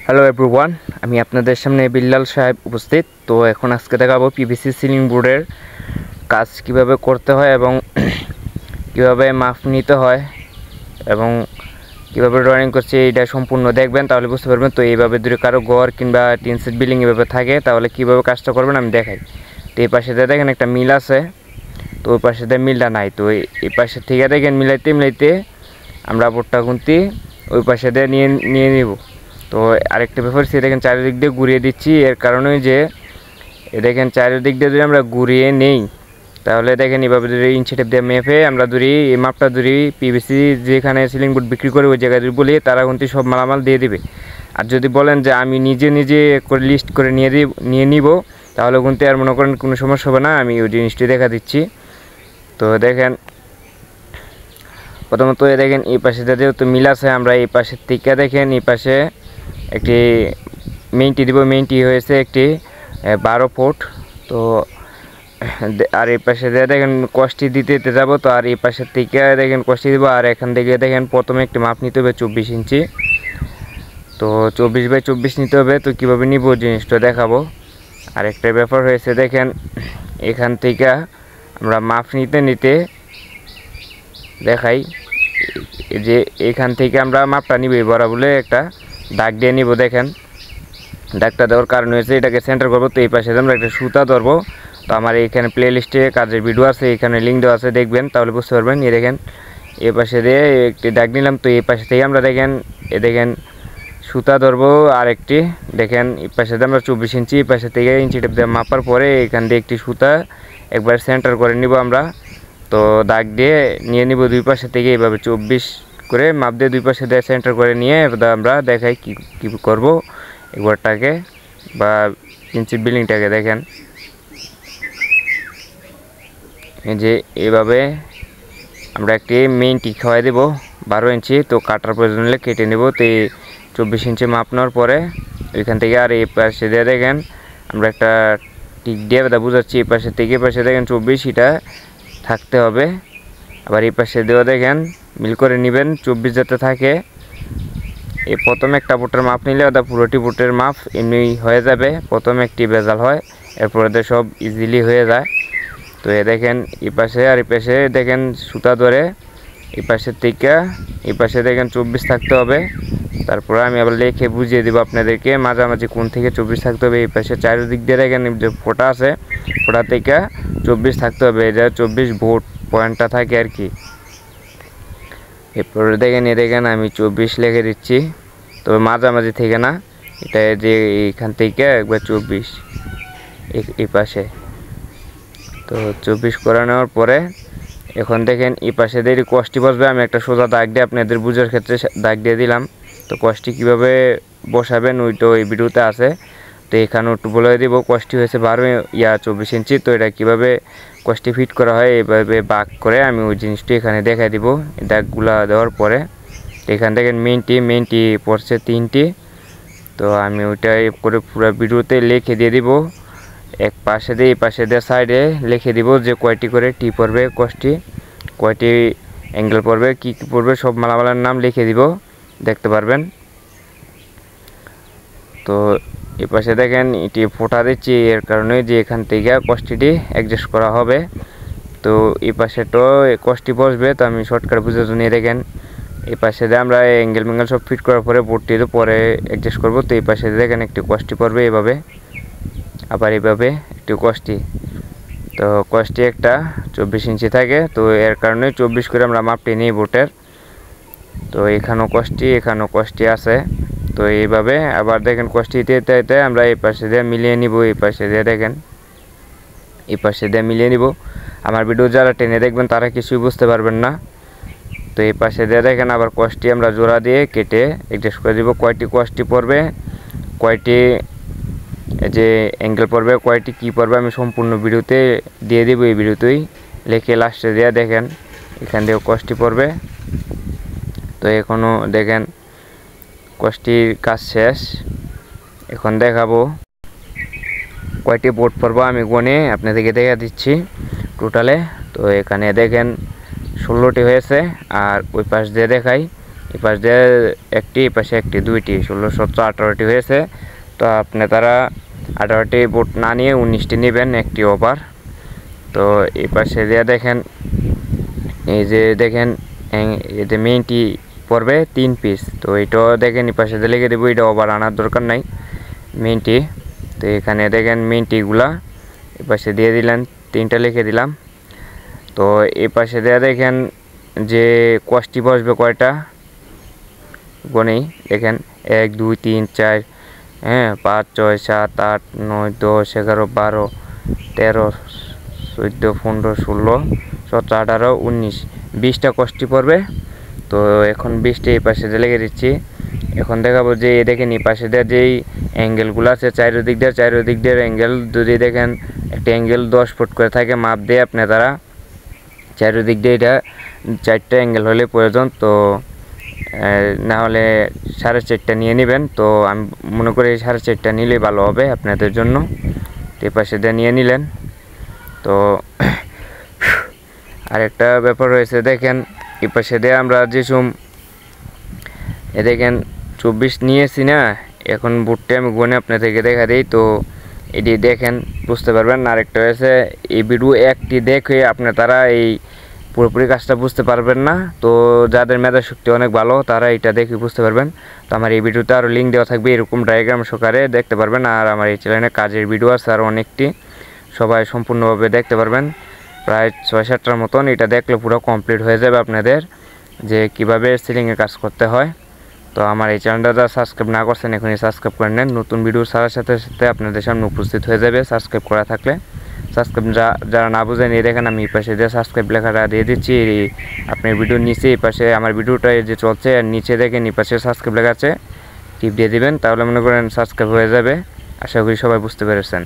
Hello everyone, আমি আপনাদের সামনে বিল্লাল সাহেব উপস্থিত। তো এখন আজকে দেখাবো পিভিসি সিলিং বোর্ডের কাজ কিভাবে করতে হয় এবং কিভাবে মাপ নিতে হয় এবং কিভাবে ড্রয়িং করছে এটা সম্পূর্ণ দেখবেন, তাহলে বুঝতে পারবেন। তো এইভাবে যদি কারো ঘর কিংবা টিন সেট বিল্ডিং এভাবে থাকে তাহলে কিভাবে কাজটা করবেন আমি দেখাই। তো এই পাশে দেখেন একটা মিল আছে, তো ওই পাশে মিলটা নাই। তো এই পাশে থেকে দেখেন মিলাইতে আমরা বোর্ডটা গুনতি ওই পাশে দিয়ে নিয়ে নিব। তো আরেকটা ব্যাপার সে দেখেন চারিদিক দিয়ে ঘুরিয়ে দিচ্ছি, এর কারণে যে দেখেন চারিদিক দিয়ে যদি আমরা ঘুরিয়ে নেই তাহলে দেখেন এভাবে যদি ইঞ্চি টেপ দিয়ে মেপে আমরা ধরি এই মাপটা ধরি পিভিসি যেখানে সিলিং বোর্ড বিক্রি করে ওই জায়গায় যদি বলি তারা কিন্তু সব মালামাল দিয়ে দিবে। আর যদি বলেন যে আমি নিজে করে লিস্ট করে নিয়ে নিব তাহলে কিন্তু আর মনে করেন কোনো সমস্যা হবে না। আমি ওই জিনিসটি দেখা দিচ্ছি। তো দেখেন প্রথমত দেখেন এই পাশে যেহেতু মিল আছে, আমরা এই পাশের থেকে দেখেন এই পাশে একটি মেইনটি দিব। মেইনটি হয়েছে একটি 12 ফুট। তো আর এই পাশে দেখেন কষ্টি দিতে যাব। তো আর এই পাশের থেকে দেখেন কষ্টি দিব। আর এখান থেকে দেখেন প্রথমে একটি মাপ নিতে হবে 24 ইঞ্চি। তো 24x24 নিতে হবে। তো কীভাবে নিব জিনিসটা দেখাবো। আর একটা ব্যাপার হয়েছে দেখেন এখান থেকে আমরা মাপ নিতে দেখাই যে এখান থেকে আমরা মাপটা নিব বরাবরে একটা দাগ দিয়ে নিব। দেখেন দাগটা দেওয়ার কারণ হয়েছে এটাকে সেন্টার করবো। তো এই পাশে আমরা একটা সুতা ধরবো। তো আমার এইখানে প্লে লিস্টে কাজের ভিডিও আছে, এখানে লিঙ্ক দেওয়া আছে, দেখবেন তাহলে বুঝতে পারবেন। এই দেখেন এই পাশে দিয়ে একটি দাগ নিলাম। তো এই পাশে থেকে আমরা দেখেন সুতা ধরবো আর একটি দেখেন এই পাশে দিয়ে আমরা 24 ইঞ্চি এই পাশে থেকে ইঞ্চি টেপ দিয়ে মাপার পরে এখান দিয়ে একটি সুতা একবার সেন্টার করে নিব আমরা। তো দাগ দিয়ে নিয়ে নিব দুই পাশে থেকে এইভাবে 24 করে মাপ দিয়ে দুই পাশে দিয়ে সেন্টার করে নিয়ে আমরা দেখাই কী করবো ঘরটাকে বা ইঞ্চি বিল্ডিংটাকে। দেখেন এই যে এইভাবে আমরা একটি মেইন টিক খাওয়াই দেবো 12 ইঞ্চি। তো কাটার প্রয়োজন হলে কেটে নেব। তো এই 24 ইঞ্চি মাপ নেওয়ার পরে ওইখান থেকে আর এই পাশে দিয়ে দেখেন আমরা একটা টিক দিয়ে বুঝাচ্ছি। এই পাশে থেকে পাশে দেখেন 24 এটা থাকতে হবে। আবার এই পাশে দিয়েও দেখেন মিল করে নেবেন 24 যাতে থাকে। এই প্রথমে একটা বুটের মাপ নিলে ওটা পুরোটি বুটের মাপ এমনি হয়ে যাবে। প্রথমে একটি বেজাল হয়, এরপরে সব ইজিলি হয়ে যায়। তো দেখেন এই পাশে আর এই পাশে দেখেন সুতা ধরে এই পাশের থেকে এই পাশে দেখেন 24 থাকতে হবে। তারপরে আমি আবার লিখে বুঝিয়ে দেবো আপনাদেরকে মাঝামাঝি কোন থেকে 24 থাকতে হবে। এই পাশে চারিদিক দিয়ে দেখেন যে ফোঁটা আছে, ফোঁটা থেকে 24 থাকতে হবে। এটা 24 ভোট পয়েন্টটা থাকে আর কি। এরপরে দেখেন আমি 24 লিখে দিচ্ছি, তবে মাঝামাঝি থেকে না, এটা যে এইখান থেকে একবার 24 এই পাশে। তো 24 করে নেওয়ার পরে এখন দেখেন এই পাশে দেরি কষ্টি বসবে। আমি একটা সোজা দাগ দিয়ে আপনাদের বুঝার ক্ষেত্রে দাগ দিয়ে দিলাম। তো কষ্টি কীভাবে বসাবেন ওইটা এই ভিডিওতে আছে। তো এখানেও একটু বলে দিব কষ্টি হয়েছে 24 ইঞ্চি। তো এটা কীভাবে কষ্টি ফিট করা হয় এইভাবে বাক করে আমি ওই জিনিসটি এখানে দেখাই দিব দাগগুলা দেওয়ার পরে। এখান থেকে মেইনটি পড়ছে 3টি। তো আমি ওইটা করে পুরো ভিডিওতে লিখে দিয়ে দিব। এক পাশে দিয়ে এই পাশে দিয়ে সাইডে লিখে দিব যে কয়টি করে টি পড়বে, কষ্টি কয়টি অ্যাঙ্গেল পড়বে, কী পড়বে সব মালামালার নাম লিখে দিব, দেখতে পারবেন। তো এই পাশে দেখেন এটি ফোঁটা দিচ্ছি এর কারণে যে এখান থেকে কষ্টিটি অ্যাডজাস্ট করা হবে। তো এই পাশে তো কষ্টি বসবে। তো আমি শর্টকাট বুঝে নিয়ে দেখেন এই পাশে দিয়ে আমরা অ্যাঙ্গেল সব ফিট করার পরে বোর্ডটি পরে অ্যাডজাস্ট করব। তো এই পাশে দেখেন একটি কষ্টি পড়বে এইভাবে, আবার এইভাবে একটি কষ্টি। তো কষ্টি একটা 24 ইঞ্চি থাকে। তো এর কারণে 24 করে আমরা মাপটি নিই বোটের। তো এখানেও কষ্টি আছে। তো এইভাবে আবার দেখেন কষ্টিতে আমরা এই পাশে দিয়ে মিলিয়ে নিব। এই পাশে দিয়ে দেখেন এই পাশে দিয়ে মিলিয়ে নিব। আমার ভিডিও যারা টেনে দেখবেন তারা কিছুই বুঝতে পারবেন না। তো এই পাশে দিয়ে দেখেন আবার কষ্টি আমরা জোড়া দিয়ে কেটে অ্যাডজাস্ট করে দিব। কয়টি কষ্টি পড়বে, কয়টি যে অ্যাঙ্গেল পড়বে, কয়টি কী পড়বে আমি সম্পূর্ণ ভিডিওতে দিয়ে দেবো। এই ভিডিওতেই লিখে লাস্টে দিয়ে দেখেন এখান দিয়েও কষ্টি পড়বে। তো এখনও দেখেন কষ্টির কাজ শেষ। এখন দেখাবো কয়টি বোর্ড পড়বো আমি গনে আপনাদেরকে দেখা দিচ্ছি টোটালে। তো এখানে দেখেন 16টি হয়েছে। আর ওই পাশ দিয়ে দেখাই এই পাশ দিয়ে একটি, এই পাশে একটি, দুইটি, 1618টি হয়েছে। তো আপনি তারা 18টি বুট না নিয়ে 19টি নেবেন, একটি ওভার। তো এই পাশে দিয়ে দেখেন, এই যে দেখেন এই যে মেইনটি পড়বে 3 পিস। তো এটাও দেখেন এই পাশে দিয়ে লিখে দেবো, এটা ওভার আনার দরকার নাই মেইনটি। তো এখানে দেখেন মেইনটিগুলা এই পাশে দিয়ে দিলেন, 3টা লিখে দিলাম। তো এই পাশে দিয়ে দেখেন যে কষ্টি বসবে কয়টা গনেই দেখেন, 1 2 3 4 হ্যাঁ 5 6 7 8 9 10 11 12 13 14 15 16 17 18 19 20টা কষ্টি পড়বে। তো এখন 20টি এই পাশে দিয়ে লেগে দিচ্ছি। এখন দেখাবো যে দেখেন এই পাশে দিয়ে যেই অ্যাঙ্গেলগুলো আছে চারিদিক দিয়ে অ্যাঙ্গেল যদি দেখেন একটা অ্যাঙ্গেল 10 ফুট করে থাকে, মাপ দিয়ে আপনি তারা চারিদিক দিয়ে এটা 4টা অ্যাঙ্গেল হলে প্রয়োজন। তো না হলে 4.5টা নিয়ে নেবেন। তো আমি মনে করি 4.5টা নিলেই ভালো হবে আপনাদের জন্য। তো এই পাশে দিয়ে নিয়ে নিলেন। তো আরেকটা ব্যাপার রয়েছে, দেখেন এই পাশে দিয়ে আমরা যেসব দেখেন 24 নিয়েছি না, এখন বুটটা আমি গুনে আপনাদেরকে দেখা দিই। তো এটি দেখেন বুঝতে পারবেন। আরেকটা হয়েছে, এই ভিডিও একটি দেখে আপনি তারা এই পুরোপুরি কাজটা বুঝতে পারবেন না। তো যাদের মেধা শক্তি অনেক ভালো তারা এটা দেখে বুঝতে পারবেন। তো আমার এই ভিডিওতে আরও লিঙ্ক দেওয়া থাকবে, এরকম ডায়াগ্রাম সহকারে দেখতে পারবেন। আর আমার এই চ্যানেলে কাজের ভিডিও আছে আর অনেকটি, সবাই সম্পূর্ণভাবে দেখতে পারবেন, প্রায় 6-7টার মতন। এটা দেখলে পুরো কমপ্লিট হয়ে যাবে আপনাদের যে কিভাবে সিলিংয়ে কাজ করতে হয়। তো আমার এই চ্যানেলটা যারা সাবস্ক্রাইব না করছেন এখনই সাবস্ক্রাইব করে নেন, নতুন ভিডিও ছাড়ার সাথে সাথে আপনাদের সামনে উপস্থিত হয়ে যাবে সাবস্ক্রাইব করা থাকলে। সাবস্ক্রাইব যারা না বুঝেন এই দেখেন আমি এই পাশে যে সাবস্ক্রাইব লেখাটা দিয়ে দিচ্ছি, আপনার ভিডিওর নিচে এই পাশে আমার ভিডিওটা যে চলছে আর নিচে দেখেন এই পাশে সাবস্ক্রাইব লেখা আছে, টিপ দিয়ে দিবেন, তাহলে মনে করেন সাবস্ক্রাইব হয়ে যাবে। আশা করি সবাই বুঝতে পেরেছেন।